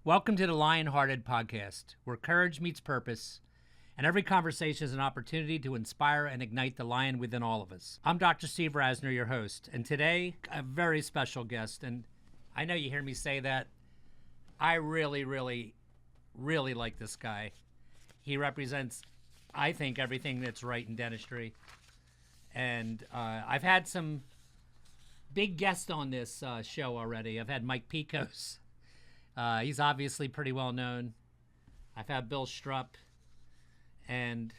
Welcome to the Lion-Hearted Podcast, where courage meets purpose, and every conversation is an opportunity to inspire and ignite the lion within all of us. I'm Dr. Steve Rasner, your host, and today, a very special guest, and I know you hear me say that. I really like this guy. He represents, I think, everything that's right in dentistry, and I've had some big guests on this show already. I've had Mike Picos. He's obviously pretty well known. I've had Bill Strupp, and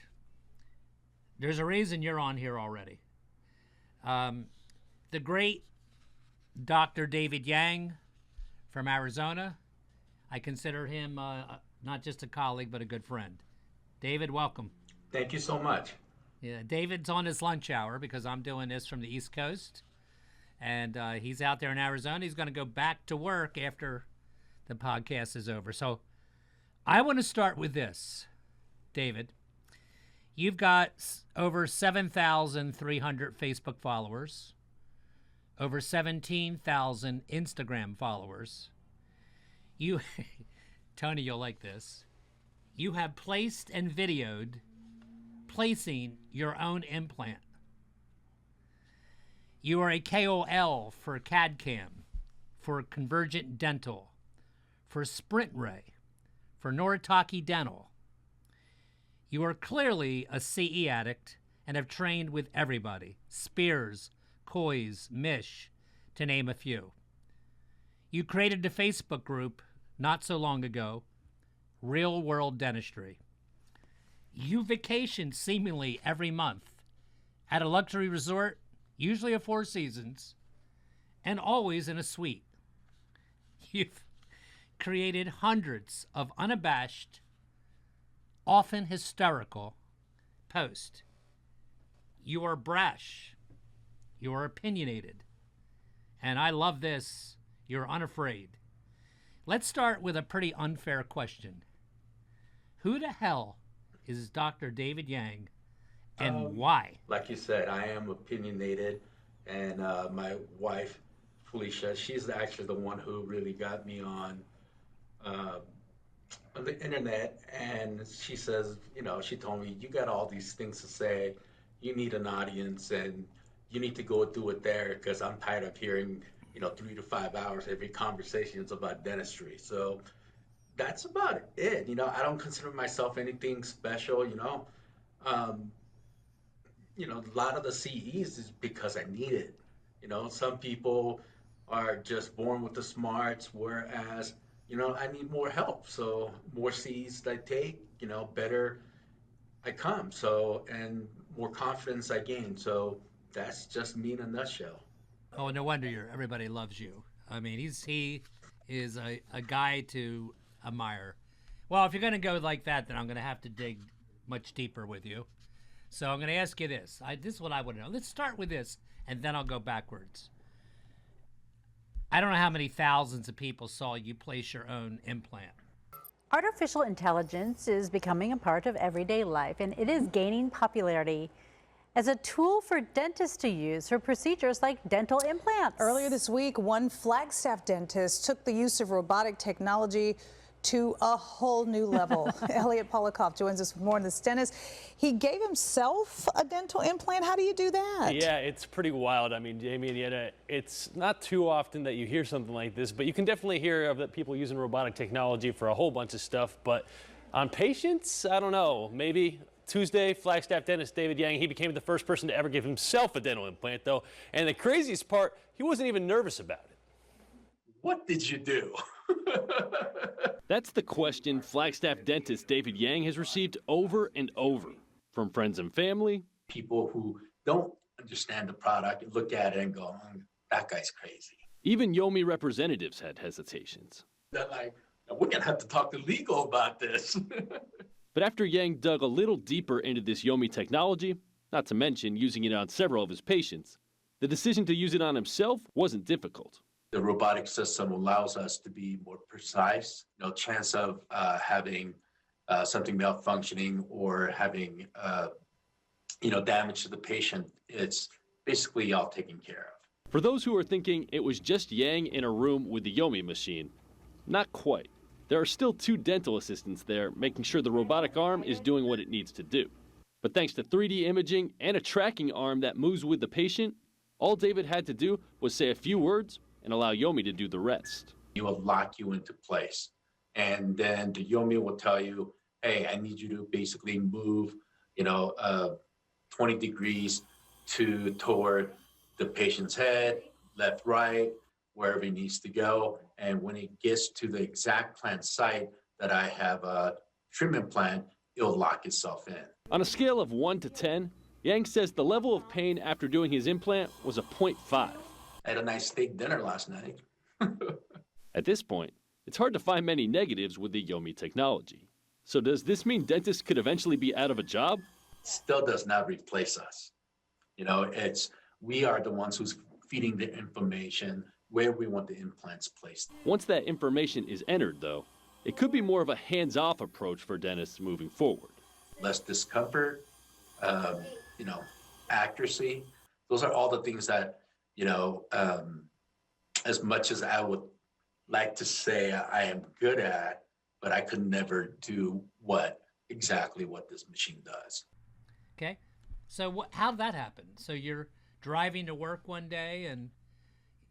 there's a reason you're on here already. The great Dr. David Yang from Arizona. I consider him not just a colleague, but a good friend. David, welcome. Thank you so much. Yeah, David's on his lunch hour because I'm doing this from the East Coast, and he's out there in Arizona. He's going to go back to work after the podcast is over. So I want to start with this, David. You've got over 7,300 Facebook followers, over 17,000 Instagram followers. You, Tony, you'll like this. You have placed and videoed placing your own implant. You are a KOL for CAD/CAM, for Convergent Dental, for Sprint Ray, for Noritake Dental. You are clearly a CE addict and have trained with everybody, Spears, Coys, Mish, to name a few. You created a Facebook group not so long ago, Real World Dentistry. You vacation seemingly every month at a luxury resort, usually a Four Seasons, and always in a suite. You've created hundreds of unabashed, often hysterical posts. You are brash. You are opinionated. And I love this. You're unafraid. Let's start with a pretty unfair question. Who the hell is Dr. David Yang, and why? Like you said, I am opinionated, and my wife, Felicia, she's actually the one who really got me on the internet, and she says, she told me, you got all these things to say, you need an audience, and you need to go do it there, because I'm tired of hearing 3 to 5 hours every conversation is about dentistry. So that's about it. I don't consider myself anything special. A lot of the CEs is because I need it. Some people are just born with the smarts, whereas I need more help. So more C's I take, better I come. So, and more confidence I gain. So that's just me in a nutshell. Oh, no wonder everybody loves you. I mean, he is a guy to admire. Well, if you're going to go like that, then I'm going to have to dig much deeper with you. So I'm going to ask you this. This is what I want to know. Let's start with this, and then I'll go backwards. I don't know how many thousands of people saw you place your own implant. Artificial intelligence is becoming a part of everyday life, and it is gaining popularity as a tool for dentists to use for procedures like dental implants. Earlier this week, one Flagstaff dentist took the use of robotic technology to a whole new level. Elliot Polikoff joins us with more on this. Dentist, he gave himself a dental implant. How do you do that? Yeah, it's pretty wild. I mean, Jamie and Yetta, it's not too often that you hear something like this, but you can definitely hear of that people using robotic technology for a whole bunch of stuff. But on patients, I don't know, maybe. Tuesday, Flagstaff dentist David Yang, he became the first person to ever give himself a dental implant, though. And the craziest part, he wasn't even nervous about it. What did you do? That's the question Flagstaff dentist David Yang has received over and over from friends and family. People who don't understand the product look at it and go, that guy's crazy. Even Yomi representatives had hesitations. They're like, we're going to have to talk to legal about this. But after Yang dug a little deeper into this Yomi technology, not to mention using it on several of his patients, the decision to use it on himself wasn't difficult. The robotic system allows us to be more precise. No chance of having something malfunctioning or having damage to the patient. It's basically all taken care of. For those who are thinking it was just Yang in a room with the Yomi machine, not quite. There are still 2 dental assistants there, making sure the robotic arm is doing what it needs to do. But thanks to 3D imaging and a tracking arm that moves with the patient, all David had to do was say a few words and allow Yomi to do the rest. He will lock you into place. And then the Yomi will tell you, hey, I need you to basically move, 20 degrees toward the patient's head, left, right, wherever he needs to go. And when it gets to the exact plant site that I have a trim implant, it'll lock itself in. On a scale of 1 to 10, Yang says the level of pain after doing his implant was a 0.5. I had a nice steak dinner last night. At this point, it's hard to find many negatives with the Yomi technology. So does this mean dentists could eventually be out of a job? Still does not replace us. We are the ones who's feeding the information where we want the implants placed. Once that information is entered, though, it could be more of a hands-off approach for dentists moving forward. Less discomfort, accuracy. Those are all the things that, as much as I would like to say I am good at, but I could never do exactly what this machine does. Okay. So how did that happen? So you're driving to work one day and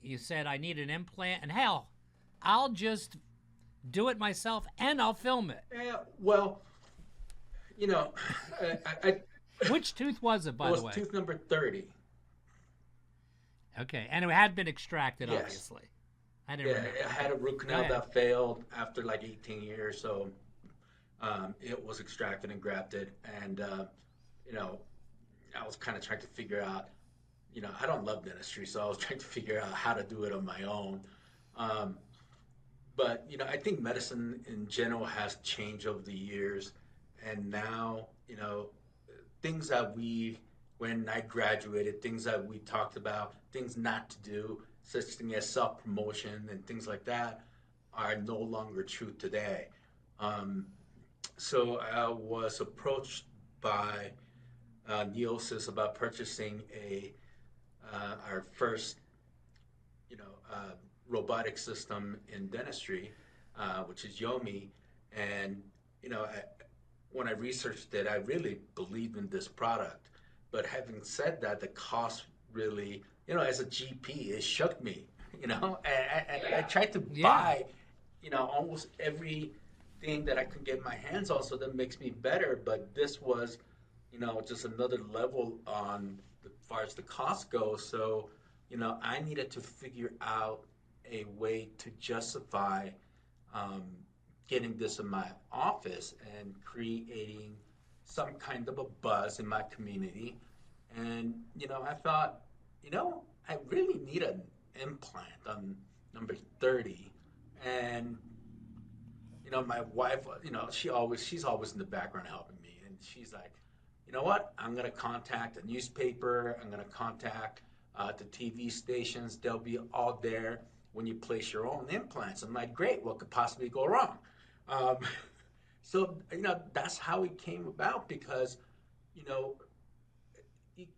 you said, I need an implant, and hell, I'll just do it myself and I'll film it. Yeah, well, I Which tooth was it, by the way? tooth number 30. Okay, and it had been extracted, Yes. obviously. I didn't remember. I had a root canal ahead. that failed after like 18 years, so it was extracted and grafted, and I was kind of trying to figure out, I don't love dentistry, so I was trying to figure out how to do it on my own. But I think medicine in general has changed over the years, and now things that when I graduated, things that we talked about, things not to do, such thing as self-promotion and things like that, are no longer true today. So I was approached by Neosis about purchasing our first, robotic system in dentistry, which is Yomi. And when I researched it, I really believed in this product. But having said that, the cost really, as a GP, it shook me. I tried to buy, almost everything that I could get my hands on, so that makes me better. But this was, just another level on as far as the cost goes. So, I needed to figure out a way to justify getting this in my office and creating some kind of a buzz in my community. And, I thought, I really need an implant on number 30. And, my wife, she's always in the background helping me. And she's like, you know what? I'm going to contact a newspaper. I'm going to contact the TV stations. They'll be all there when you place your own implants. I'm like, great, what could possibly go wrong? So, that's how it came about, because,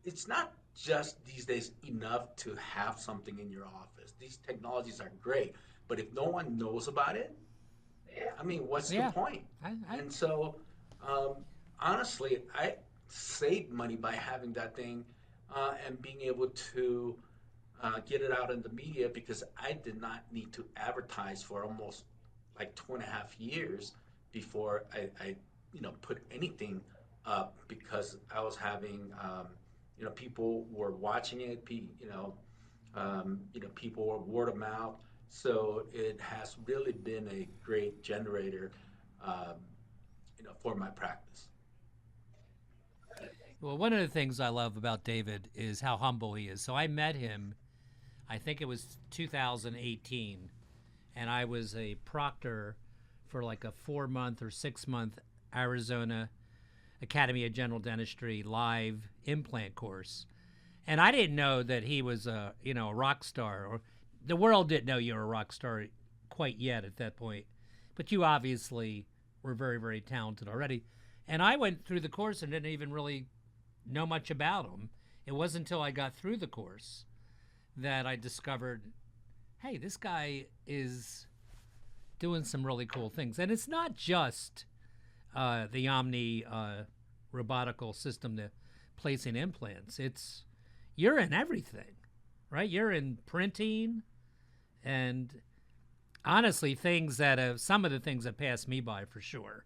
it's not just these days enough to have something in your office. These technologies are great, but if no one knows about it, I mean, what's the point? And so, honestly, I saved money by having that thing and being able to get it out in the media, because I did not need to advertise for almost like 2.5 years before I put anything up, because I was having, people were watching it, people were word of mouth. So it has really been a great generator, for my practice. Well, one of the things I love about David is how humble he is. So I met him, I think it was 2018, and I was a proctor for like a 4-month or 6-month Arizona Academy of General Dentistry live implant course. And I didn't know that he was a rock star, or the world didn't know you were a rock star quite yet at that point. But you obviously were very, very talented already. And I went through the course and didn't even really know much about him. It wasn't until I got through the course that I discovered, hey, this guy is doing some really cool things. And it's not just the Omni robotical system to placing implants. You're in everything, right? You're in printing and honestly things that some of the things that pass me by for sure.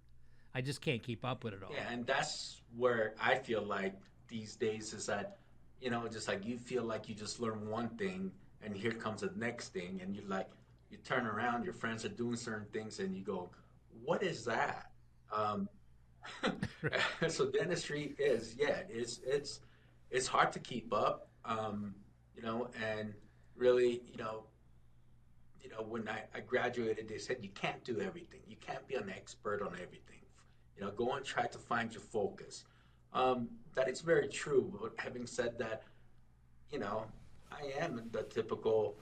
I just can't keep up with it all. Yeah, and that's where I feel like these days is that, just like you feel like you just learn one thing and here comes the next thing and you turn around, your friends are doing certain things and you go, what is that? So dentistry it's hard to keep up, and really, when I graduated, they said you can't do everything. You can't be an expert on everything. Go and try to find your focus. That is very true. But having said that, I am the typical,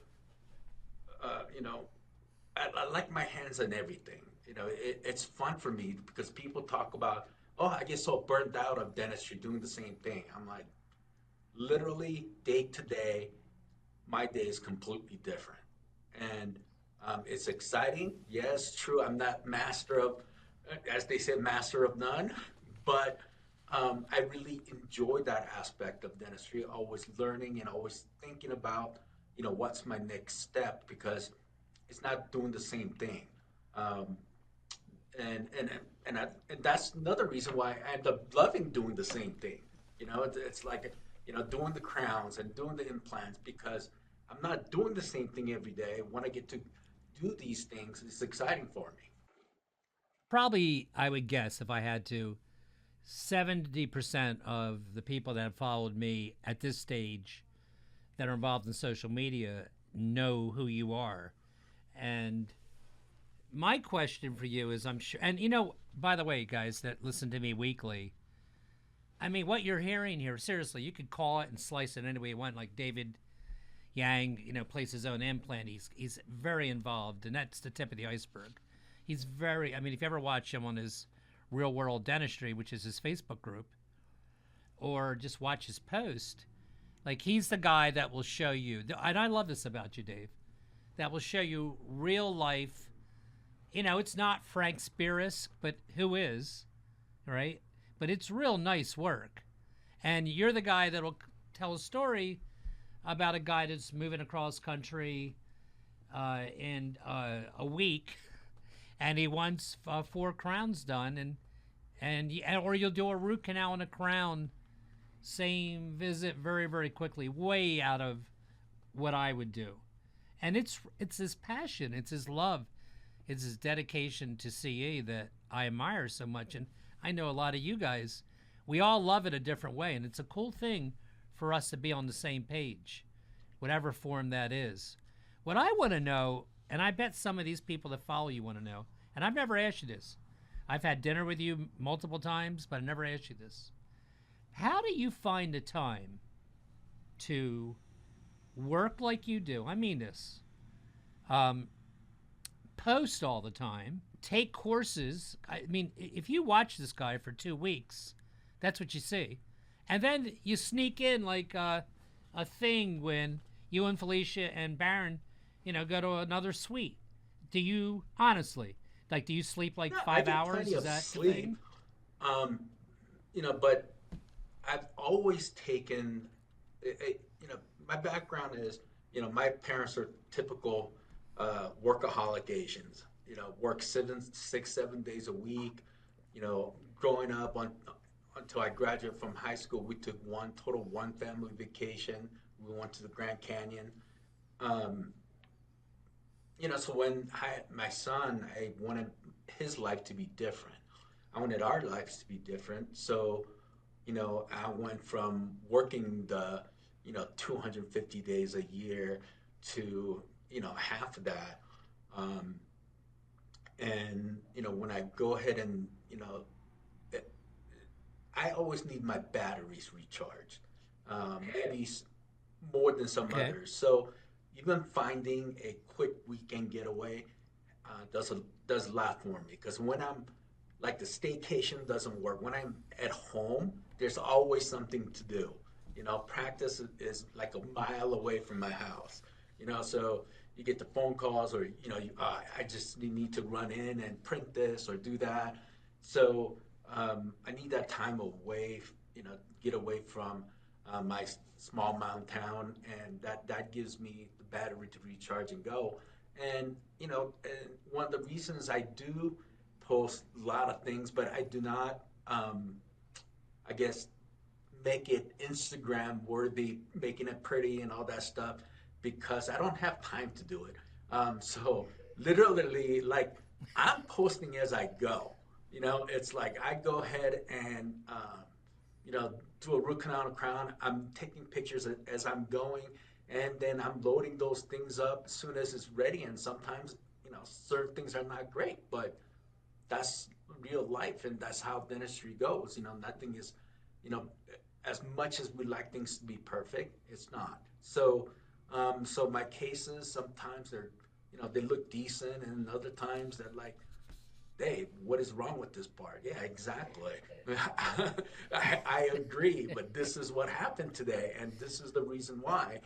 I like my hands on everything. It's fun for me because people talk about, oh, I get so burnt out of dentistry doing the same thing. I'm like, literally day to day, my day is completely different. And it's exciting. Yes, true. I'm not master of, as they say, master of none, but I really enjoy that aspect of dentistry, always learning and always thinking about, what's my next step because it's not doing the same thing. Um, and that's another reason why I end up loving doing the same thing. It's like, doing the crowns and doing the implants because I'm not doing the same thing every day. When I get to do these things, it's exciting for me. Probably, I would guess, if I had to, 70% of the people that have followed me at this stage that are involved in social media know who you are. And my question for you is, I'm sure, and by the way, guys that listen to me weekly, I mean, what you're hearing here, seriously, you could call it and slice it any way you want. Like David Yang, plays his own implant. He's very involved, and that's the tip of the iceberg. He's very, I mean, if you ever watch him on his Real World Dentistry, which is his Facebook group, or just watch his post, like he's the guy that will show you, and I love this about you, Dave, that will show you real life. It's not Frank Spears, but who is, right? But it's real nice work. And you're the guy that will tell a story about a guy that's moving across country in a week, and he wants 4 crowns done, or you'll do a root canal and a crown, same visit, very, very quickly, way out of what I would do. And it's his passion, it's his love, it's his dedication to CE that I admire so much. And I know a lot of you guys, we all love it a different way, and it's a cool thing for us to be on the same page, whatever form that is. What I want to know, and I bet some of these people that follow you want to know, and I've never asked you this. I've had dinner with you multiple times, but I never asked you this. How do you find the time to work like you do? I mean this. Post all the time, take courses. I mean, if you watch this guy for 2 weeks, that's what you see. And then you sneak in like a thing when you and Felicia and Baron, go to another suite. Do you, honestly, do you sleep like 5 hours? Is that sleep. The thing? But I've always taken, my background is, my parents are typical workaholic Asians. Work 6-7 days a week. Growing up until I graduated from high school, we took one family vacation. We went to the Grand Canyon. So when my son, I wanted his life to be different. I wanted our lives to be different. So, I went from working the, 250 days a year to, half of that. And, when I go ahead and, I always need my batteries recharged, maybe more than some others. So even finding a quick weekend getaway does a lot for me. Because when I'm, like the staycation doesn't work. When I'm at home, there's always something to do. Practice is like a mile away from my house. So you get the phone calls, or I just need to run in and print this or do that. So I need that time away, get away from my small mountain town, and that gives me the battery to recharge and go. And and one of the reasons I do post a lot of things, but I do not, I guess, make it Instagram worthy, making it pretty and all that stuff, because I don't have time to do it. So literally, like, I'm posting as I go. It's like I go ahead and do a root canal and crown. I'm taking pictures as I'm going, and then I'm loading those things up as soon as it's ready. And sometimes, certain things are not great, but that's real life, and that's how dentistry goes. Nothing is, you know, as much as we like things to be perfect, it's not. So my cases sometimes they're, they look decent, and other times they're like, Dave, what is wrong with this part? Yeah, exactly. I agree, but this is what happened today, and this is the reason why.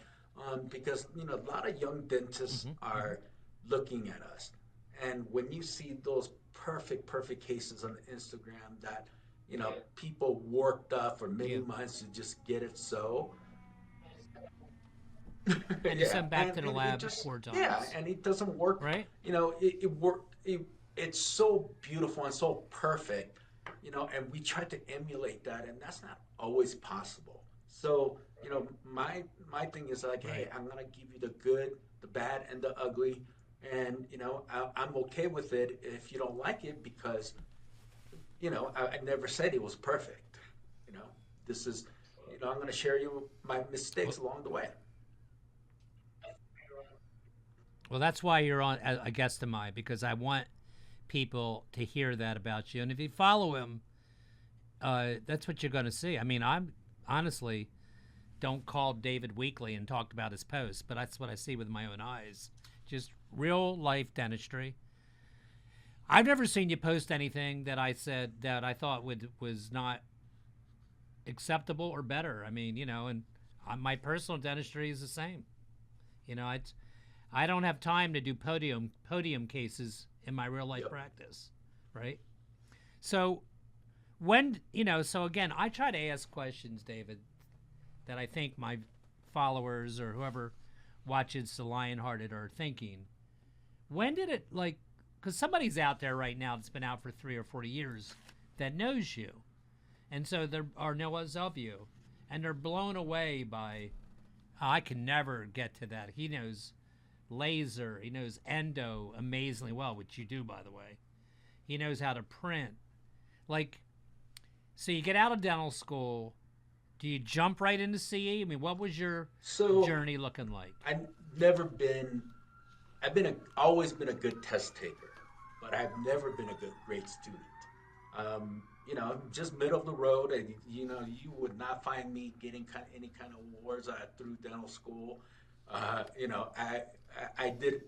Because a lot of young dentists are looking at us, and when you see those perfect cases on Instagram that people worked up for many months to just get it so. And you Yeah, send back to the and it lab just 4 times. yeah, and it doesn't work. Right? It worked. It's so beautiful and so perfect, and we try to emulate that, and that's not always possible. So, my thing is like, hey, Right. I'm gonna give you the good, the bad, and the ugly, and I'm okay with it if you don't like it, because I never said it was perfect. You know, this is, I'm gonna share you my mistakes Well, along the way. well, that's why you're on a guest of mine, because I want people to hear that about you. And if you follow him, that's what you're going to see. I mean, I'm honestly don't call David weekly and talk about his posts, but that's what I see with my own eyes. Just real life dentistry. I've never seen you post anything that I said that I thought was not acceptable or better. I mean, and my personal dentistry is the same. I don't have time to do podium cases in my real life Yep. practice, right? So so again, I try to ask questions, David, that I think my followers or whoever watches The Lionhearted are thinking. When did it, like, because somebody's out there right now that's been out for 3 or 4 years that knows you, and so there are knows of you, and they're blown away by, "Oh, I can never get to that. He knows laser, he knows endo amazingly well," which you do, by the way. He knows how to print. Like, so you get out of dental school. Do you jump right into CE? I mean, what was your So journey looking like? I've never been. Always been a good test taker, but I've never been a good great student. Just middle of the road. And, you would not find me getting any kind of awards through dental school. I did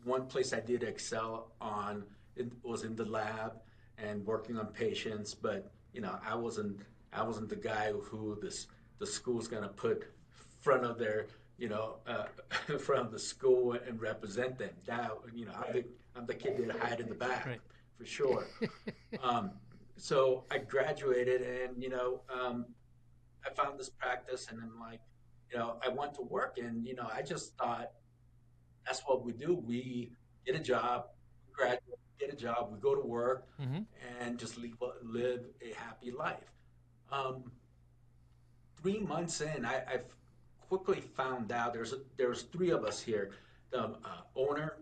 one place I did excel on. It was in the lab and working on patients, but I wasn't the guy who the school's gonna put front of their front of the school and represent them. That I'm the kid that hide in the back Right. for sure. Um, so I graduated, and I found this practice, and I'm like, I went to work, and I just thought that's what we do. We get a job, graduate, get a job, we go to work, Mm-hmm. and just live a happy life. Um, 3 months in, I've quickly found out there's three of us here. The owner,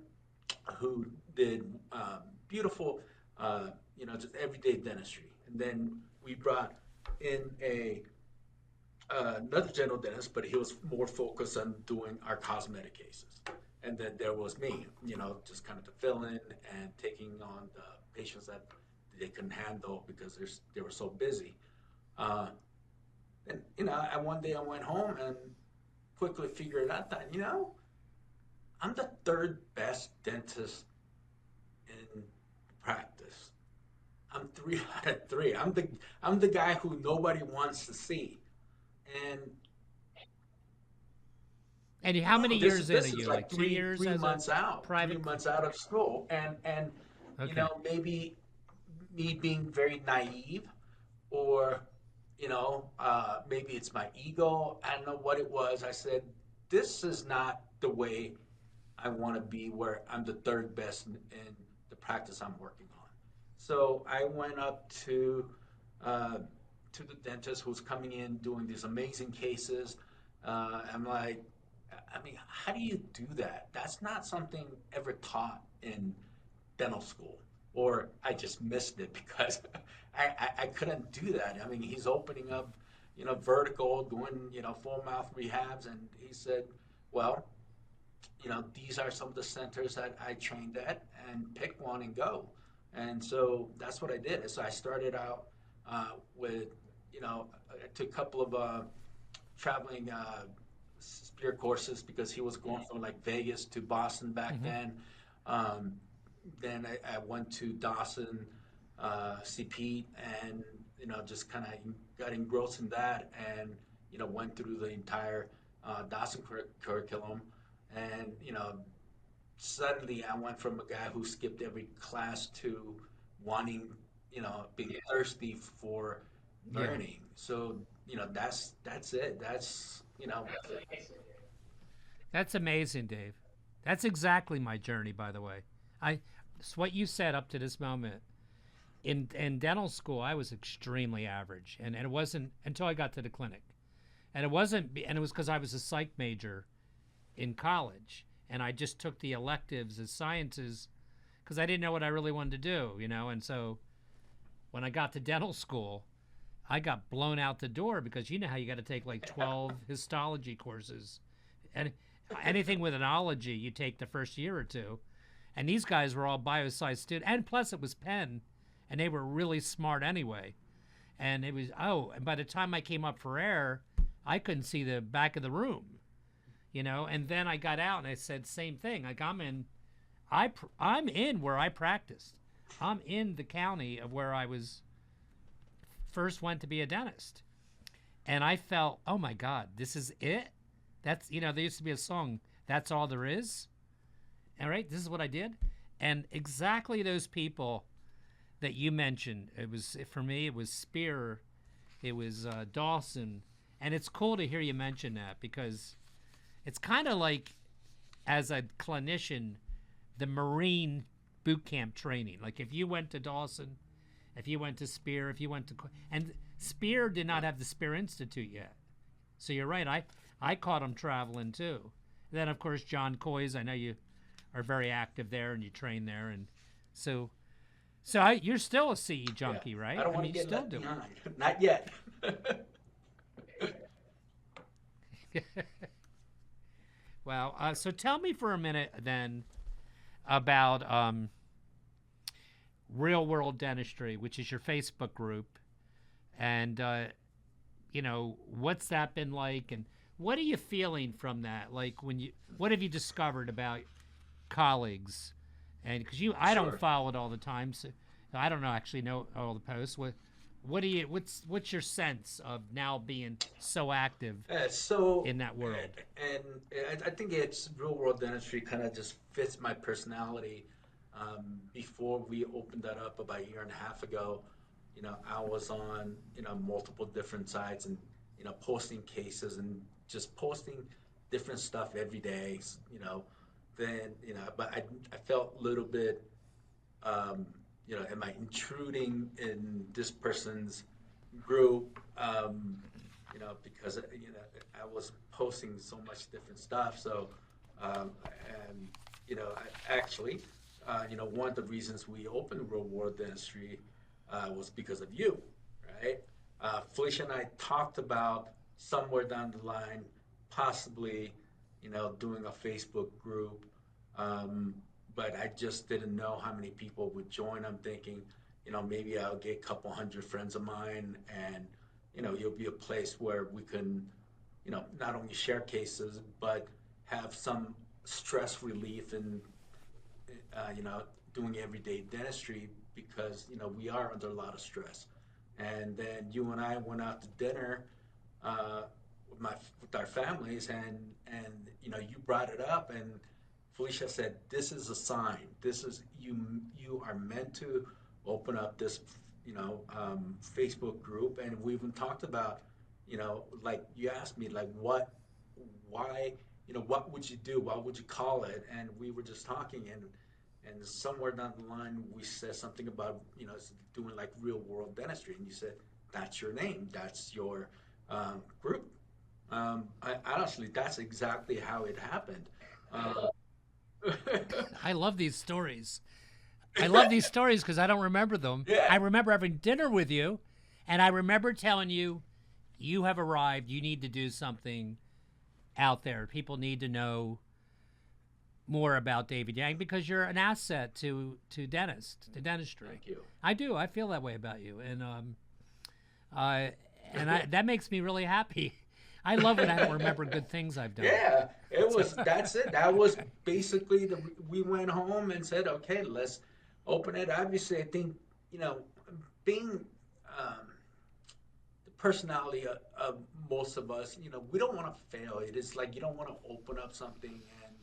who did beautiful, just everyday dentistry, and then we brought in another general dentist, but he was more focused on doing our cosmetic cases. And then there was me, just kind of to fill in and taking on the patients that they couldn't handle because they were so busy. Uh, and one day I went home and quickly figured out that I'm the third best dentist in practice. I'm 3 out of 3. I'm the guy who nobody wants to see, and And how many years this in are is you? like Like 2 years three as a months out, private? 3 months out of school, and you Okay. know, maybe me being very naive, or maybe it's my ego. I don't know what it was. I said, this is not the way I want to be, where I'm the third best in the practice I'm working on. So I went up uh, to the dentist who's coming in doing these amazing cases. I'm like, I mean, how do you do that? That's not something ever taught in dental school, or I just missed it because I couldn't do that. I mean, he's opening up, vertical, doing, full mouth rehabs, and he said, well, these are some of the centers that I trained at, and pick one and go. And so that's what I did. So I started out with, I took a couple of traveling spear courses because he was going from like Vegas to Boston back then. Um, then I went to Dawson, see Pete, and just kind of got engrossed in that, and went through the entire Dawson curriculum, and suddenly I went from a guy who skipped every class to wanting, being thirsty for Yeah. learning. So that's it. That's amazing, Dave. That's exactly my journey, by the way. It's what you said up to this moment. In dental school, I was extremely average, and it wasn't until I got to the clinic, and it was because I was a psych major in college, and I just took the electives as sciences because I didn't know what I really wanted to do, and so when I got to dental school, I got blown out the door because you know how you got to take like 12 histology courses, and anything with an ology you take the first year or two, and these guys were all biosci students, and plus it was Penn, and they were really smart anyway, and it was and by the time I came up for air, I couldn't see the back of the room, and then I got out and I said same thing, like I'm in where I practiced, I'm in the county of where I was first went to be a dentist, and I felt, oh my God, this is it. That's there used to be a song, that's all there is. All right, this is what I did, and exactly those people that you mentioned, for me it was Spear, it was Dawson, and it's cool to hear you mention that because it's kind of like, as a clinician, the Marine boot camp training. Like if you went to Dawson, if you went to Spear, if you went to, and Spear did not have the Spear Institute yet. So you're right, I caught him traveling too. And then of course John Coy's, I know you are very active there and you train there, and so you're still a CE junkie, Yeah. right? I don't want to mean, get still left do behind. Not yet. Well, so tell me for a minute then about Real World Dentistry, which is your Facebook group, and what's that been like, and what are you feeling from that? Like what have you discovered about colleagues? And because I don't Sure. follow it all the time, so I don't know all the posts. What's your sense of now being so active So in that world? and I think it's real world dentistry kind of just fits my personality. Before we opened that up about a year and a half ago, I was on multiple different sites, and posting cases and just posting different stuff every day. Then but I felt a little bit, am I intruding in this person's group? Because I was posting so much different stuff. So, and actually, one of the reasons we opened Real World Dentistry was because of you, right? Felicia and I talked about somewhere down the line, possibly, doing a Facebook group. But I just didn't know how many people would join. I'm thinking, maybe I'll get a couple hundred friends of mine, and you'll be a place where we can, not only share cases, but have some stress relief in, doing everyday dentistry, because, we are under a lot of stress. And then you and I went out to dinner with our families, and you brought it up, and Felicia said, "This is a sign. This is you are meant to open up this Facebook group." And we even talked about, like you asked me, like why, what would you do? What would you call it? And we were just talking, and somewhere down the line we said something about doing like real world dentistry, and you said that's your name, that's your group. Honestly, that's exactly how it happened. I love these stories. I love these stories because I don't remember them. Yeah. I remember having dinner with you, and I remember telling you, you have arrived. You need to do something out there. People need to know more about David Yang because you're an asset to dentistry. Thank you. I do. I feel that way about you, and that makes me really happy. I love when I don't remember good things I've done. Yeah, that's it. That was basically we went home and said, okay, let's open it. Obviously, I think, being the personality of most of us, we don't want to fail. It is like you don't want to open up something, and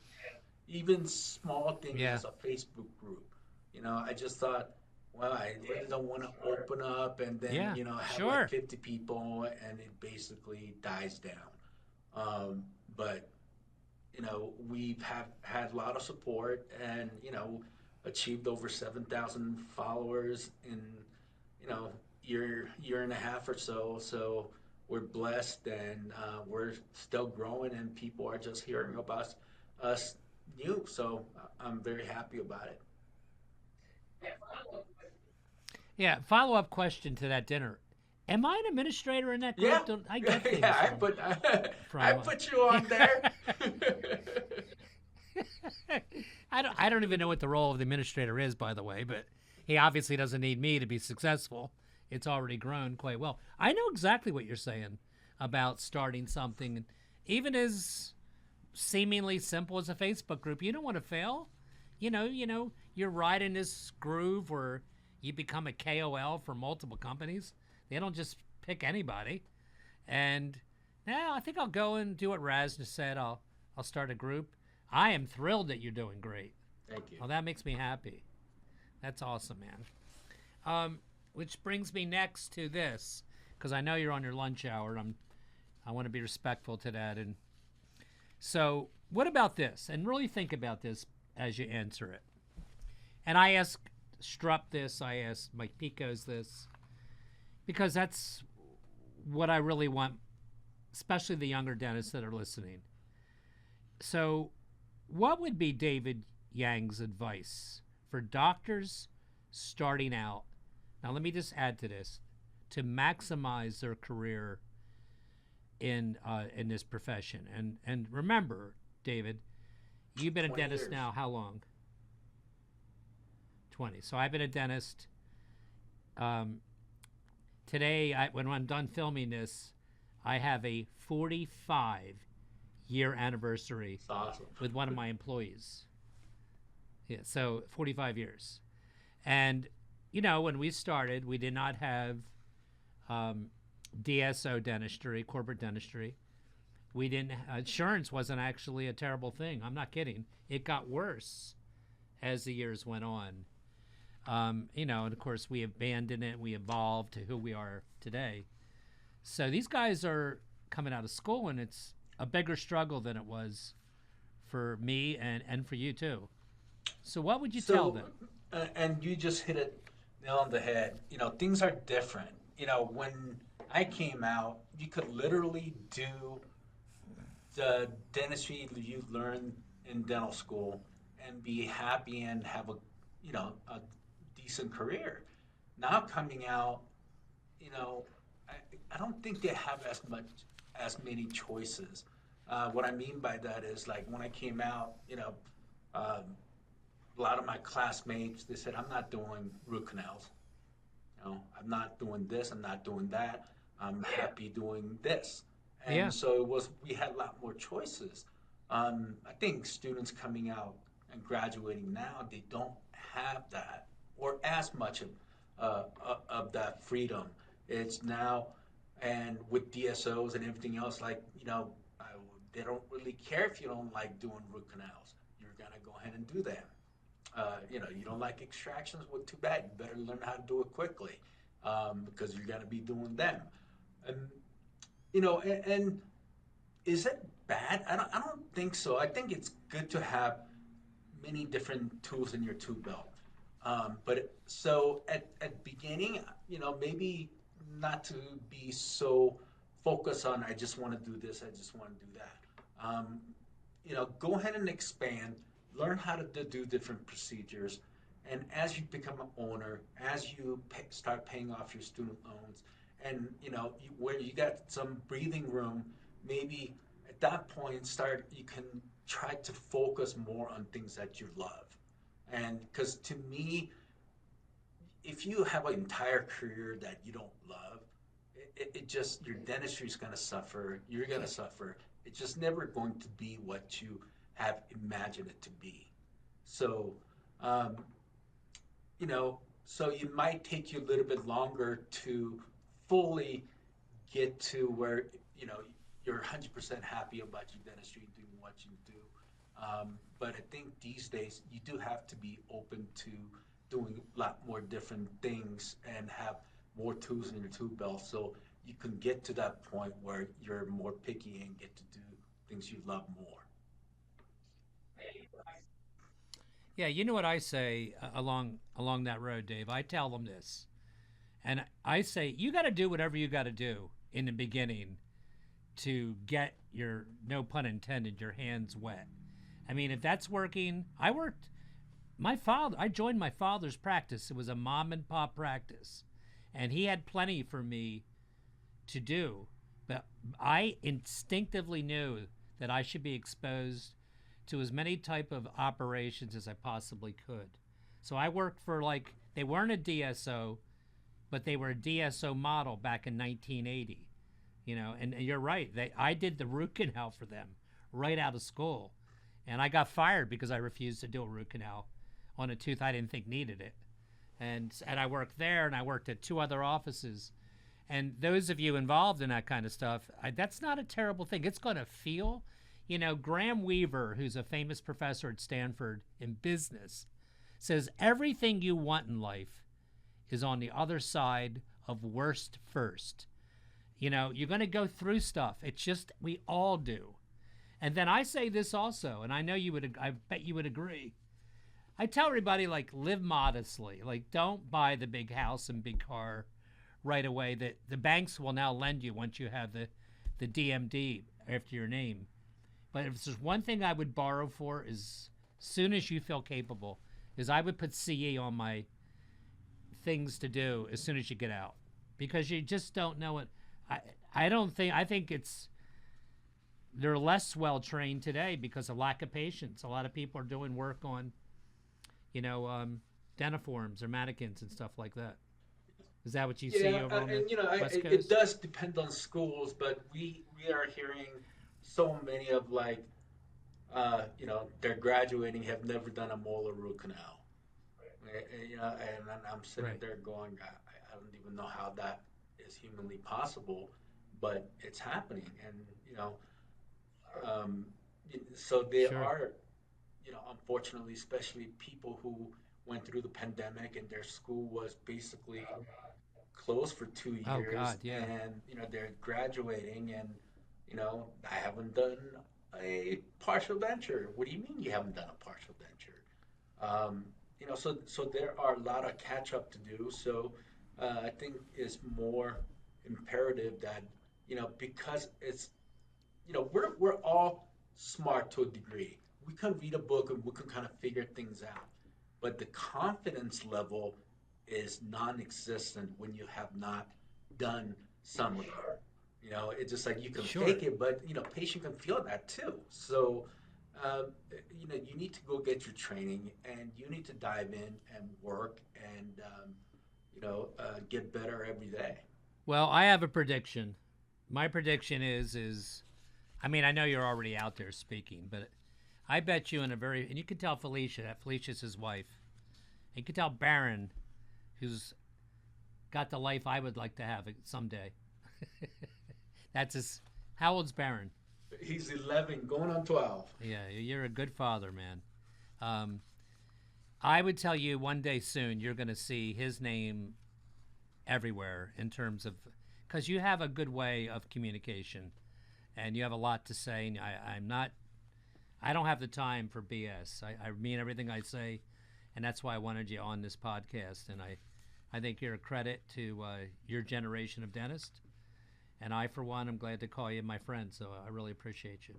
even small things as a Facebook group. I just thought, well, I really don't want to open up and then, have like 50 people and it basically dies down. But, we've had a lot of support and, achieved over 7,000 followers in, year and a half or so. So we're blessed, and we're still growing, and people are just hearing about us new. So I'm very happy about it. Yeah, follow-up question to that dinner. Am I an administrator in that group? Yeah, Don't I get things I from put you on there. I don't even know what the role of the administrator is, by the way, but he obviously doesn't need me to be successful. It's already grown quite well. I know exactly what you're saying about starting something, even as seemingly simple as a Facebook group. You don't want to fail. You're riding this groove where you become a KOL for multiple companies. They don't just pick anybody. And now I think I'll go and do what Rasner said. I'll start a group. I am thrilled that you're doing great. Thank you. Well, that makes me happy. That's awesome, man. Which brings me next to this, because I know you're on your lunch hour. And I want to be respectful to that. And so what about this? And really think about this as you answer it. And I ask Strupp this, I ask Mike Pico's this, because that's what I really want, especially the younger dentists that are listening. So what would be David Yang's advice for doctors starting out? Now let me just add to this, to maximize their career in this profession. And remember, David, you've been a 20 dentist years. now how long? 20. So I've been a dentist. Today, when I'm done filming this, I have a 45-year anniversary It's awesome. with one of my employees. Yeah, so 45 years. And, when we started, we did not have DSO dentistry, corporate dentistry. We didn't, insurance wasn't actually a terrible thing. I'm not kidding. It got worse as the years went on. And of course we abandoned it. We evolved to who we are today. So these guys are coming out of school, and it's a bigger struggle than it was for me and for you too. So what would you tell them? And you just hit it nail on the head. Things are different. When I came out, you could literally do the dentistry you learned in dental school and be happy and have a decent career. Now coming out, I don't think they have as many choices. What I mean by that is, like, when I came out, a lot of my classmates, they said, I'm not doing root canals. I'm not doing this, I'm not doing that. I'm happy doing this. And so we had a lot more choices. I think students coming out and graduating now, they don't have that or as much of that freedom. It's now, And with DSOs and everything else, like, they don't really care if you don't like doing root canals. You're going to go ahead and do them. You don't like extractions, well, too bad. You better learn how to do it quickly, because you're going to be doing them. And, and is it bad? I don't think so. I think it's good to have many different tools in your tool belt. So at beginning, maybe not to be so focused on, I just want to do this, I just want to do that. Go ahead and expand, learn how to do different procedures. And as you become an owner, as you start paying off your student loans, and where you got some breathing room, maybe at that point you can try to focus more on things that you love. And because to me, if you have an entire career that you don't love, it just, your dentistry is going to suffer. You're going to suffer. It's just never going to be what you have imagined it to be. So, so it might take you a little bit longer to fully get to where, you're 100% happy about your dentistry and doing what you do. But I think these days you do have to be open to doing a lot more different things and have more tools in your tool belt, so you can get to that point where you're more picky and get to do things you love more. Yeah, you know what I say along that road, Dave? I tell them this. And I say, you got to do whatever you got to do in the beginning to get your, no pun intended, your hands wet. I mean, if that's working, I joined my father's practice. It was a mom and pop practice. And he had plenty for me to do. But I instinctively knew that I should be exposed to as many type of operations as I possibly could. So I worked for, like, they weren't a DSO, but they were a DSO model back in 1980. And you're right. I did the root canal for them right out of school. And I got fired because I refused to do a root canal on a tooth I didn't think needed it. And I worked there, and I worked at 2 other offices. And those of you involved in that kind of stuff, that's not a terrible thing. It's going to feel, Graham Weaver, who's a famous professor at Stanford in business, says everything you want in life is on the other side of worst first. You're going to go through stuff. It's just, we all do. And then I say this also, and I know I bet you would agree. I tell everybody, like, live modestly. Like, don't buy the big house and big car right away that the banks will now lend you once you have the DMD after your name. But if there's one thing I would borrow for, is soon as you feel capable, is I would put CE on my things to do as soon as you get out. Because you just don't know it. I think they're less well trained today because of lack of patience. A lot of people are doing work on, dentiforms or mannequins and stuff like that. Is that what you see over on the West Coast? It does depend on schools, but we are hearing so many of, like, they're graduating, have never done a molar root canal. And I'm sitting there going, I don't even know how that is humanly possible, but it's happening. And so there are, unfortunately, especially people who went through the pandemic and their school was basically closed for 2 years. Oh, God, yeah. And they're graduating, and I haven't done a partial denture. What do you mean you haven't done a partial denture? So there are a lot of catch up to do. So I think it's more imperative that, because it's, we're all smart to a degree. We can read a book and we can kind of figure things out, but the confidence level is non-existent when you have not done some of it. It's just like you can fake it, but patient can feel that too. So you need to go get your training, and you need to dive in and work and get better every day. Well, I have a prediction. My prediction is, I mean, I know you're already out there speaking, but I bet you and you can tell Felicia's his wife. You can tell Baron, who's got the life I would like to have someday. That's his. How old's Baron? He's 11, going on 12. Yeah, you're a good father, man. I would tell you one day soon you're going to see his name everywhere in terms of, because you have a good way of communication, and you have a lot to say. And I don't have the time for BS. I mean everything I say, and that's why I wanted you on this podcast. And I think you're a credit to your generation of dentists. And I, for one, am glad to call you my friend. So I really appreciate you.